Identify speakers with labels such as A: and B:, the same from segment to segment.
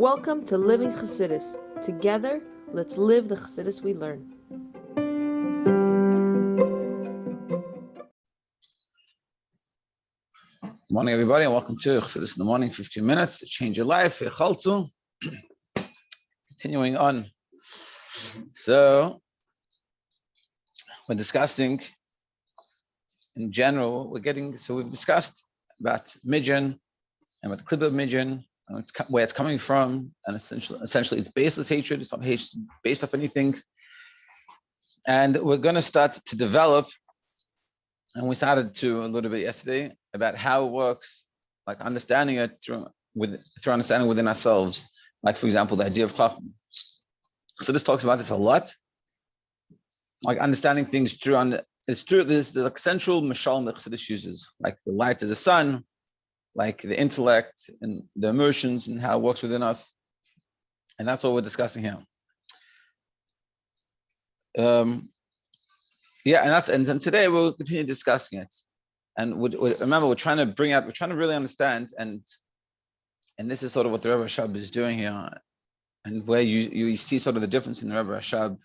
A: Welcome to Living Chassidus. Together, let's live the Chassidus we learn.
B: Good morning, everybody, and welcome to Chassidus in the Morning, 15 minutes to change your life. Heichaltzu. Continuing on. So, we're discussing, in general, we've discussed about Midyan and what the clip of Midyan, and where it's coming from, and essentially it's baseless hatred. It's not hatred based off anything. And we're going to start to develop, and we started to a little bit yesterday, about how it works, like understanding it through understanding within ourselves. Like, for example, the idea of Chochmah. So this talks about this a lot, like understanding things through. It's true. There's the central mashal that Chassidus uses, like the light of the sun, like the intellect and the emotions and how it works within us, and that's what we're discussing here. And today we'll continue discussing it. And remember, we're trying to really understand, and this is sort of what the Rebbe Rashab is doing here, and where you see sort of the difference in the Rebbe Rashab,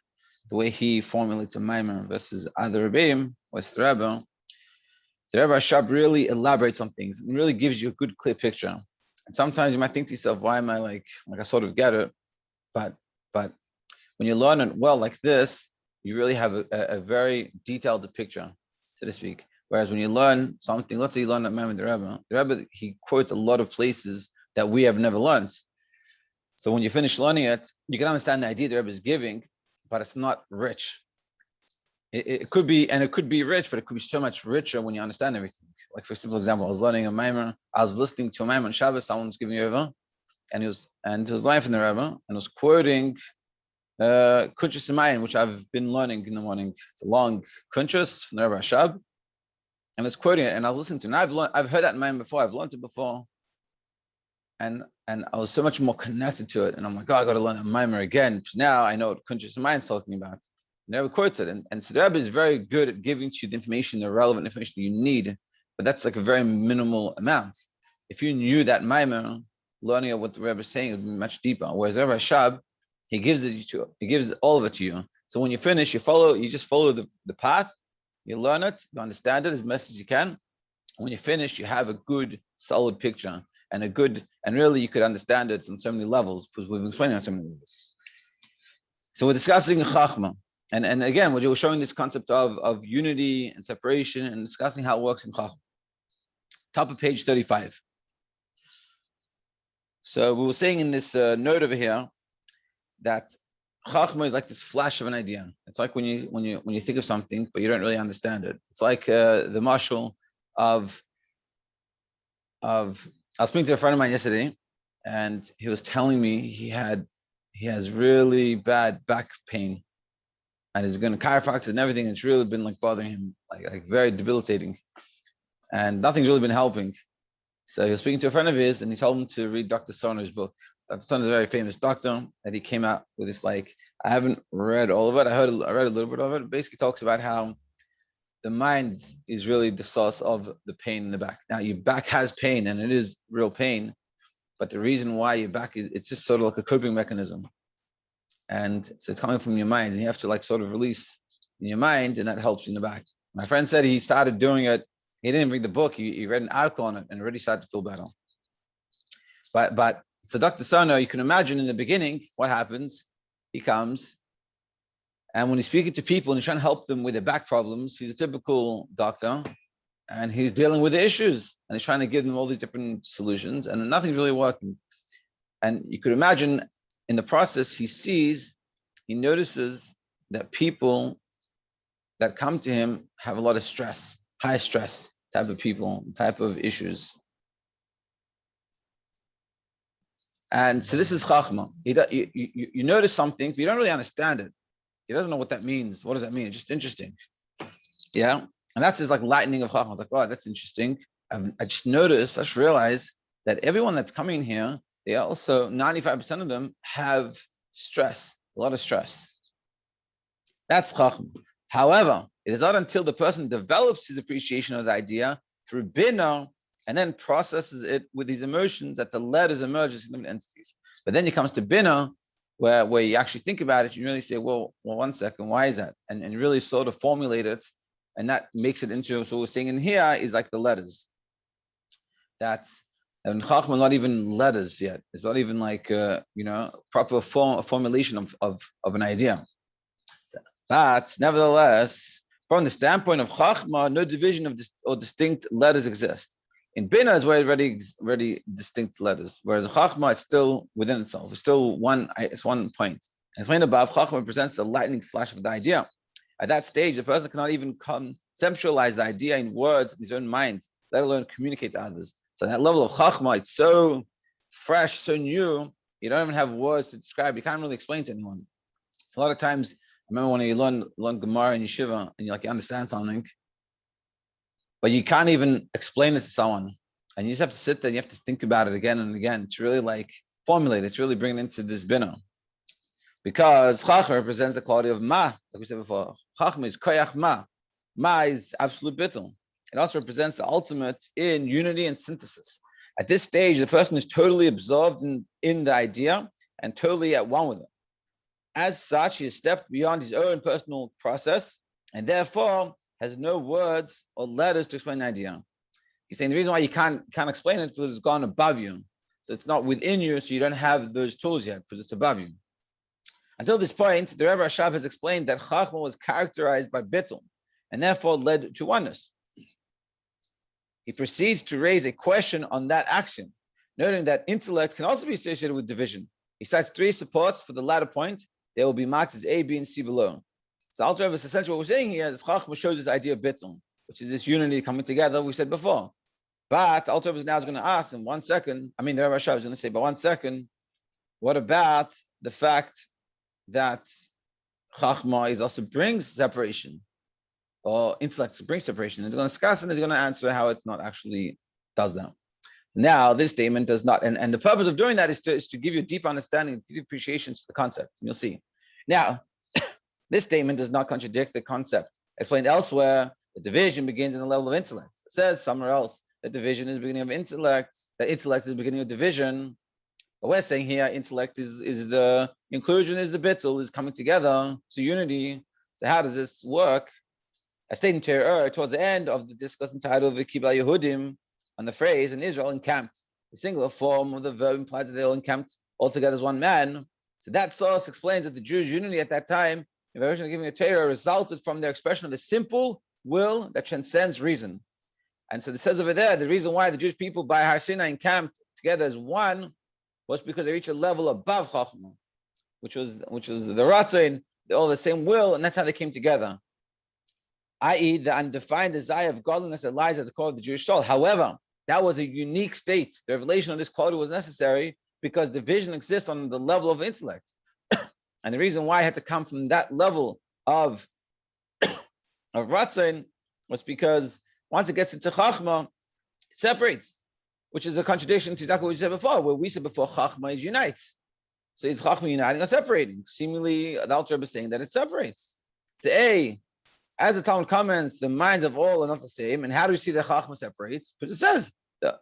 B: the way he formulates a maimer versus other Rebbeim, what's the Rebbe. The Rebbe Rashab really elaborates on things and really gives you a good, clear picture. And sometimes you might think to yourself, why am I like I sort of get it, but when you learn it well like this, you really have a very detailed picture, so to speak. Whereas when you learn something, let's say you learn that man with the Rebbe, he quotes a lot of places that we have never learned. So when you finish learning it, you can understand the idea the Rebbe is giving, but it's not rich. It could be rich, but it could be so much richer when you understand everything. Like, for a simple example, I was learning a maimer, I was listening to a maimer on Shabbos, someone was giving me over, and he was learning from the Rebbe, and was quoting Kuntres, which I've been learning in the morning. It's a long Kuntres from the Rebbe Rashab, and I was quoting it, and I was listening to it. And I've heard that in maimer before. I've learned it before, and I was so much more connected to it. And I'm like, oh, I got to learn a maimer again, because now I know what Kuntres is talking about. The Rebbe quotes it, and so the Rebbe is very good at giving you the information, the relevant information you need, but that's like a very minimal amount. If you knew that maimer, learning of what the Rebbe is saying would be much deeper. Whereas the Rebbe Rashab, he gives all of it to you. So when you finish, you just follow the path, you learn it, you understand it as best as you can. When you finish, you have a good, solid picture, and really you could understand it on so many levels, because we've explained it on so many levels. So we're discussing Chochmah. And again, we're showing this concept of unity and separation, and discussing how it works in Chochmah. Top of page 35. So we were saying in this note over here that Chochmah is like this flash of an idea. It's like when you think of something, but you don't really understand it. It's like the mashal of I was speaking to a friend of mine yesterday, and he was telling me he has really bad back pain. And he's going to chiropractor and everything. It's really been like bothering him, like very debilitating, and nothing's really been helping. So he was speaking to a friend of his, and he told him to read Dr. Sonner's book. Dr. Sonner is a very famous doctor, and he came out with this, like, I haven't read all of it. I read a little bit of it. It basically talks about how the mind is really the source of the pain in the back. Now, your back has pain, and it is real pain, but the reason why your back it's just sort of like a coping mechanism. And so it's coming from your mind, and you have to like sort of release in your mind, and that helps you in the back. My friend said he started doing it. He didn't read the book. He read an article on it and already started to feel better. But so Dr. Sono, you can imagine in the beginning what happens. He comes, and when he's speaking to people and he's trying to help them with their back problems, he's a typical doctor, and he's dealing with the issues, and he's trying to give them all these different solutions, and nothing's really working. And you could imagine, in the process, he notices that people that come to him have a lot of stress, high stress type of people, type of issues. And so this is Chochmah. You notice something, but you don't really understand it. He doesn't know what that means. What does that mean? It's just interesting. Yeah. And that's his like lightning of Chochmah. It's like, oh, that's interesting. I just realized that everyone that's coming here, they also, 95% of them have stress, a lot of stress. That's Chochmah. However, it is not until the person develops his appreciation of the idea through Binah and then processes it with these emotions that the letters emerge as different entities. But then it comes to Binah, where you actually think about it, you really say, well, 1 second, why is that? And really sort of formulate it, and that makes it into, so what we're saying in here is like the letters. That's, and Chochmah not even letters yet. It's not even like, proper formulation of an idea. But nevertheless, from the standpoint of Chochmah, no division or distinct letters exist. In Binah is where it's already distinct letters, whereas Chochmah is still within itself. It's still it's 1 point. As explained above, Chochmah presents the lightning flash of the idea. At that stage, the person cannot even conceptualize the idea in words in his own mind, let alone communicate to others. So at that level of Chochmah, it's so fresh, so new, you don't even have words to describe. You can't really explain to anyone. So a lot of times, I remember when you learn Gemara in Yeshiva, and you understand something, but you can't even explain it to someone. And you just have to sit there and you have to think about it again and again to really formulate it, to really bring it into this Binah. Because Chochmah represents the quality of Ma, like we said before. Chochmah is koyach Ma. Ma is absolute bittul. It also represents the ultimate in unity and synthesis. At this stage, the person is totally absorbed in the idea and totally at one with it. As such, he has stepped beyond his own personal process and therefore has no words or letters to explain the idea. He's saying the reason why you can't explain it is because it's gone above you. So it's not within you, so you don't have those tools yet because it's above you. Until this point, the Rebbe Rashab has explained that Chochmah was characterized by bittul and therefore led to oneness. He proceeds to raise a question on that axiom, noting that intellect can also be associated with division. He cites 3 supports for the latter point. They will be marked as A, B, and C below. So Alter Rebbe, essentially what we're saying here is Chochmah shows this idea of bittul, which is this unity coming together, we said before. But Alter Rebbe now is going to ask in 1 second, the Rebbe Rashab is going to say, but 1 second, what about the fact that Chochmah also brings separation, or intellect brings separation? And he's going to discuss and he's going to answer how it's not actually does that. Now, this statement does not, and the purpose of doing that is to give you a deep understanding, deep appreciation to the concept. You'll see. Now, this statement does not contradict the concept explained elsewhere. The division begins in the level of intellect. It says somewhere else that division is the beginning of intellect, that intellect is the beginning of division. But we're saying here, intellect is the inclusion, is the bittul, is coming together to unity. So how does this work? I stated towards the end of the discourse entitled V'kibal Yehudim, on the phrase, in Israel encamped. The singular form of the verb implies that they all encamped all together as one man. So that source explains that the Jews' unity at that time, in the of giving a Torah, resulted from their expression of a simple will that transcends reason. And so it says over there, the reason why the Jewish people by Har Sinai encamped together as one was because they reached a level above Chochmah, which was the Ratzon, all the same will, and that's how they came together. I.e., the undefined desire of godliness that lies at the core of the Jewish soul. However, that was a unique state. The revelation of this quality was necessary because division exists on the level of intellect. And the reason why it had to come from that level of Ratzon was because once it gets into Chochmah, it separates, which is a contradiction to exactly what we said before, where we said before Chochmah is unites. So is Chochmah uniting or separating? Seemingly, the Alter Rebbe is saying that it separates. So as the Talmud comments, the minds of all are not the same. And how do we see that Chochmah separates? Because it says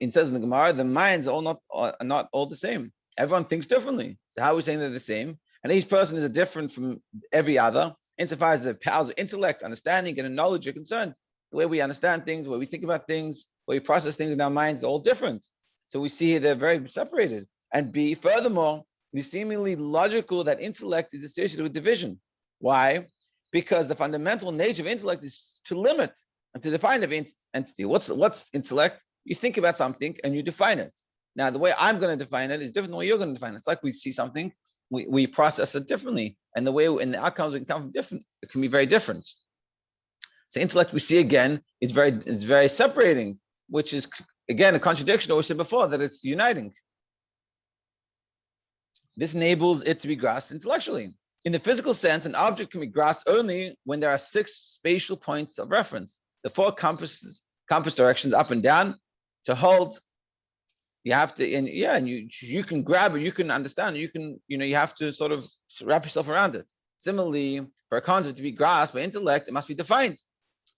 B: in the Gemara, the minds are not all the same. Everyone thinks differently. So how are we saying they're the same? And each person is different from every other, insofar as the powers of intellect, understanding, and knowledge are concerned. The way we understand things, the way we think about things, the way we process things in our minds, they're all different. So we see they're very separated. And B, furthermore, it is seemingly logical that intellect is associated with division. Why? Because the fundamental nature of intellect is to limit and to define an entity. What's intellect? You think about something and you define it. Now, the way I'm going to define it is different than the way you're going to define it. It's like we see something, we process it differently, and the outcomes can come from different. It can be very different. So intellect we see again is very separating, which is again a contradiction to what we said before, that it's uniting. This enables it to be grasped intellectually. In the physical sense, an object can be grasped only when there are 6 spatial points of reference. The 4 compass directions up and down. To hold, you have to, and you can grab it, you can understand, you have to sort of wrap yourself around it. Similarly, for a concept to be grasped by intellect, it must be defined.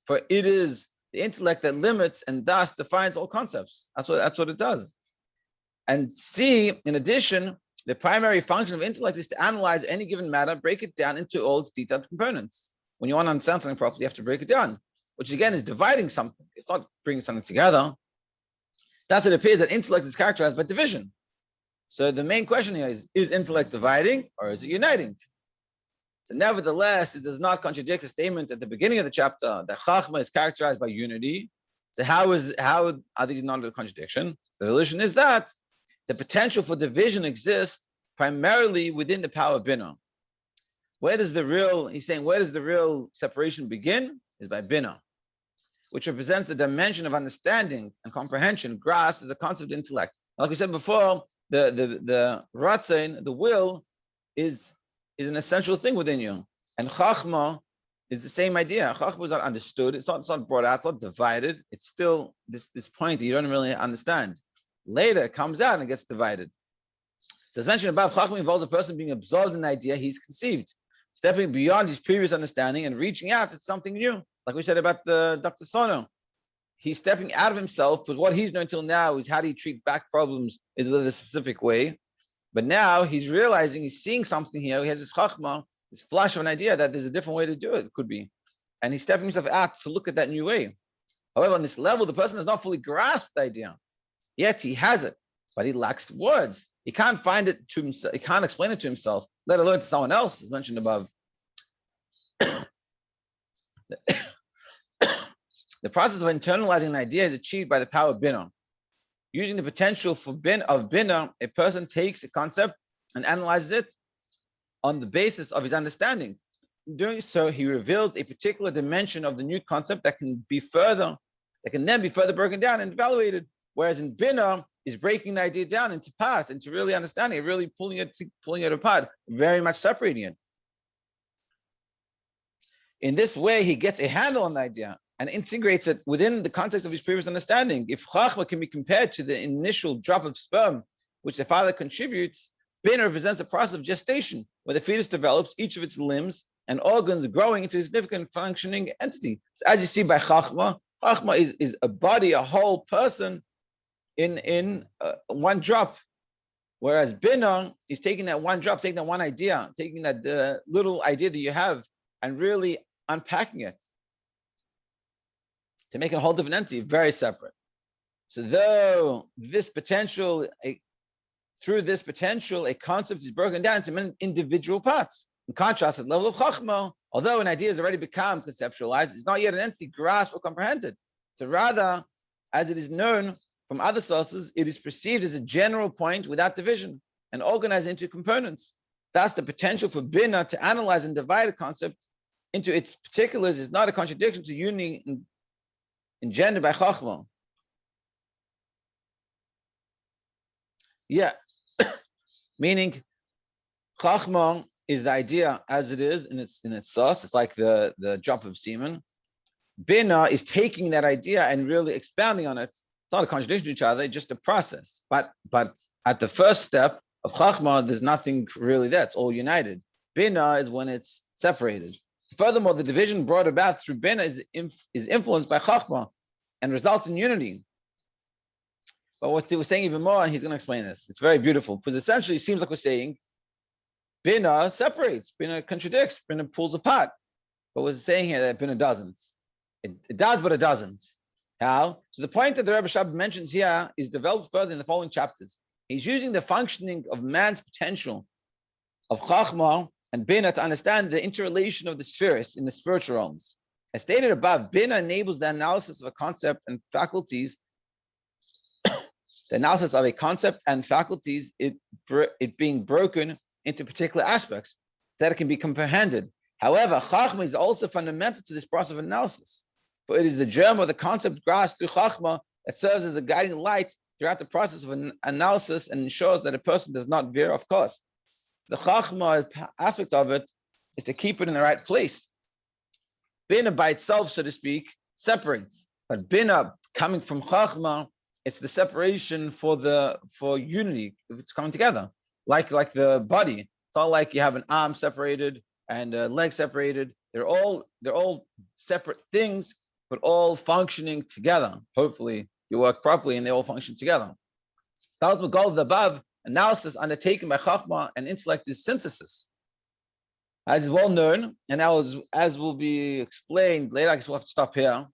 B: For it is the intellect that limits and thus defines all concepts. That's what it does. And C, in addition, The primary function of intellect is to analyze any given matter, break it down into all its detailed components. When you want to understand something properly, you have to break it down, which again is dividing something. It's not bringing something together. That's what it appears that intellect is characterized by division. So the main question here is intellect dividing or is it uniting? So nevertheless, it does not contradict the statement at the beginning of the chapter that Chochmah is characterized by unity. So how are these not a contradiction? The solution is that the potential for division exists primarily within the power of Binah. He's saying, where does the real separation begin? Is by Binah, which represents the dimension of understanding and comprehension, grasped as a concept of intellect. Like we said before, the Ratzon, the will, is an essential thing within you. And Chochmah is the same idea. Chochmah is not understood, it's not brought out, it's not divided. It's still this point that you don't really understand. Later it comes out and it gets divided. So as mentioned above, Chochmah involves a person being absorbed in the idea he's conceived, stepping beyond his previous understanding and reaching out to something new. Like we said about the Dr. Sono. He's stepping out of himself, because what he's known until now is how do you treat back problems is with a specific way. But now he's realizing, he's seeing something here. He has this Chochmah, this flash of an idea that there's a different way to do it, could be. And he's stepping himself out to look at that new way. However, on this level, the person has not fully grasped the idea. Yet he has it, but he lacks words. He can't find it to himself. He can't explain it to himself, let alone to someone else, as mentioned above. The process of internalizing an idea is achieved by the power of Binah. Using the potential of Binah, a person takes a concept and analyzes it on the basis of his understanding. In doing so, he reveals a particular dimension of the new concept that can then be further broken down and evaluated. Whereas in Binah is breaking the idea down into parts, into really understanding it, really pulling it apart, very much separating it. In this way, he gets a handle on the idea and integrates it within the context of his previous understanding. If Chochmah can be compared to the initial drop of sperm, which the father contributes, Binah represents a process of gestation, where the fetus develops each of its limbs and organs growing into a significant functioning entity. So as you see by Chochmah is a body, a whole person in one drop. Whereas Binah is taking that one drop, taking that one idea, taking that little idea that you have and really unpacking it to make a whole different entity, very separate. So through this potential, a concept is broken down into many individual parts. In contrast, at the level of Chochmah, although an idea has already become conceptualized, it's not yet an entity grasped or comprehended. So rather, as it is known from other sources, it is perceived as a general point without division and organized into components. Thus, the potential for Binah to analyze and divide a concept into its particulars is not a contradiction to unity engendered by Chochmah. Yeah, meaning Chochmah is the idea as it is in its source. It's like the drop of semen. Binah is taking that idea and really expounding on it. It's not a contradiction to each other, it's just a process. But at the first step of Chochmah, there's nothing really there. It's all united. Binah is when it's separated. Furthermore, the division brought about through Binah is influenced by Chochmah and results in unity. But what we're saying even more, and he's going to explain this. It's very beautiful, because essentially it seems like we're saying Binah separates, Binah contradicts, Binah pulls apart. But we're saying here that Binah doesn't. It does, but it doesn't. How? So the point that the Rebbe Shab mentions here is developed further in the following chapters. He's using the functioning of man's potential of Chochmah and Binah to understand the interrelation of the sefiros in the spiritual realms. As stated above, Binah enables the analysis of a concept and faculties. The analysis of a concept and faculties, it being broken into particular aspects so that it can be comprehended. However, Chochmah is also fundamental to this process of analysis, for it is the germ of the concept grasped through Chochmah that serves as a guiding light throughout the process of an analysis and ensures that a person does not veer off course. The Chochmah aspect of it is to keep it in the right place. Binah by itself, so to speak, separates, but Binah coming from Chochmah, it's the separation for unity if it's coming together, like the body. It's not like you have an arm separated and a leg separated. They're all separate things, but all functioning together. Hopefully, you work properly and they all function together. That was the goal of the above analysis undertaken by Chochmah and intellect is synthesis. As is well known, and now as will be explained later, I guess we'll have to stop here.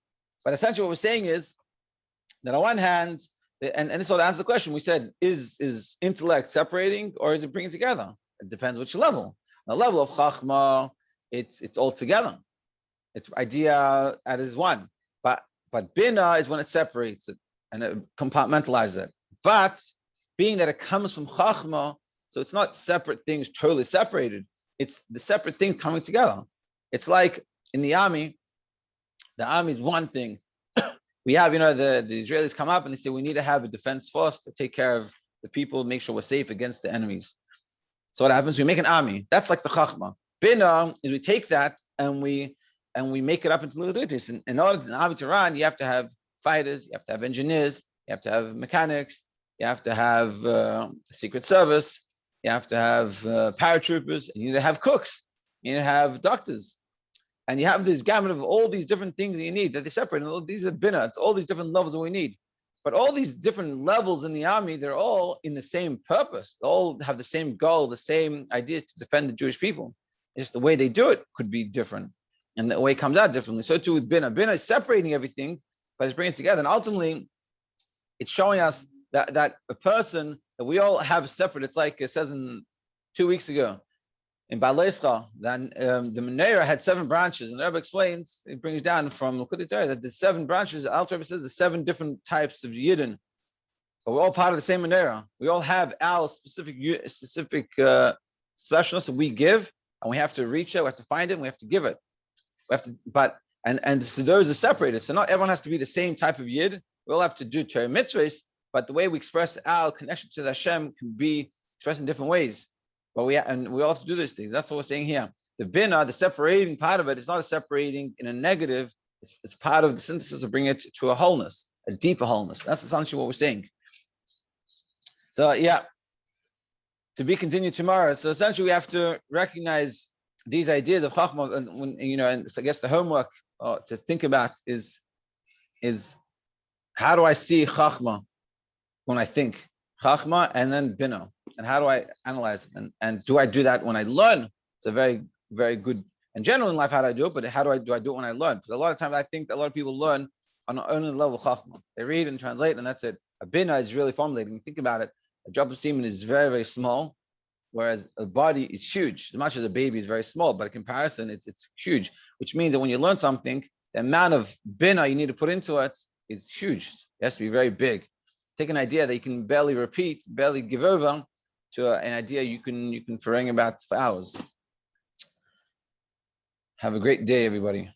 B: But essentially what we're saying is that on one hand, and this will answer the question, we said, is intellect separating or is it bringing together? It depends which level. On the level of Chochmah, it's all together. It's idea that is one. But Binah is when it separates it and it compartmentalizes it. But being that it comes from Chochmah, so it's not separate things totally separated. It's the separate thing coming together. It's like in the army is one thing. We have, the Israelis come up and they say, we need to have a defense force to take care of the people, make sure we're safe against the enemies. So what happens? We make an army. That's like the Chochmah. Binah is we take that and we make it up into little duties. In order for an army to run, you have to have fighters, you have to have engineers, you have to have mechanics, you have to have secret service, you have to have paratroopers, and you need to have cooks, you need to have doctors. And you have this gamut of all these different things that you need that they separate. And these are Binah. It's all these different levels that we need. But all these different levels in the army, they're all in the same purpose. They all have the same goal, the same ideas to defend the Jewish people. It's just the way they do it could be different. And the way it comes out differently. So too with Binah. Binah is separating everything, but it's bringing it together. And ultimately, it's showing us that a person that we all have separate. It's like it says 2 weeks ago in Balaisra, that the menorah had 7 branches, and the Rebbe explains, it brings down from Likkutei Torah that the 7 branches, Alter Rebbe says, the 7 different types of Yidden, but we're all part of the same menorah. We all have our specific specialness that we give, and we have to reach it, we have to find it, and we have to give it. We have to, and so those are separated. So not everyone has to be the same type of Yid. We all have to do Torah mitzvahs, but the way we express our connection to the Hashem can be expressed in different ways. But we all have to do these things. That's what we're saying here. The Binah, the separating part of it, is not a separating in a negative. It's part of the synthesis of bringing it to a wholeness, a deeper wholeness. That's essentially what we're saying. So yeah, to be continued tomorrow. So essentially, we have to recognize these ideas of Chochmah, and so I guess the homework to think about is how do I see Chochmah when I think Chochmah and then Binah, and how do I analyze it? And do I do that when I learn? It's a very, very good, and general in life, how do I do it? But how do I do it when I learn? Because a lot of times I think a lot of people learn on the only level of Chochmah. They read and translate, and that's it. A Binah is really formulating. Think about it. A drop of semen is very, very small, whereas a body is huge. As much as a baby is very small, but in comparison, it's huge. Which means that when you learn something, the amount of Binah you need to put into it is huge. It has to be very big. Take an idea that you can barely repeat, barely give over, to an idea you can farang about for hours. Have a great day, everybody.